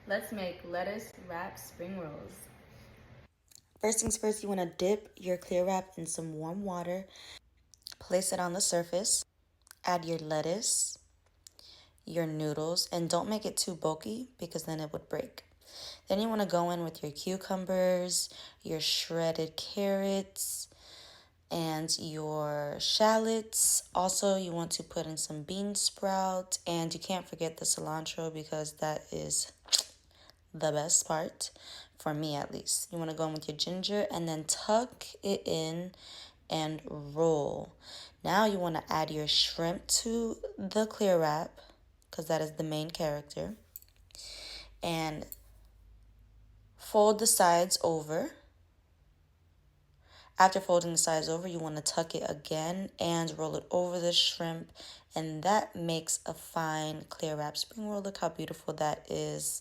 Let's make lettuce wrap spring rolls. First things first, you want to dip your clear wrap in some warm water, place it on the surface, add your lettuce, your noodles, and don't make it too bulky because then it would break. Then you want to go in with your cucumbers, your shredded carrots, and your shallots. Also, you want to put in some bean sprouts, and you can't forget the cilantro because that is the best part, for me at least. You want to go in with your ginger and then tuck it in and roll. Now you want to add your shrimp to the clear wrap because that is the main character. And fold the sides over. After folding the sides over, you want to tuck it again and roll it over the shrimp. And that makes a fine clear wrap spring roll. Look how beautiful that is.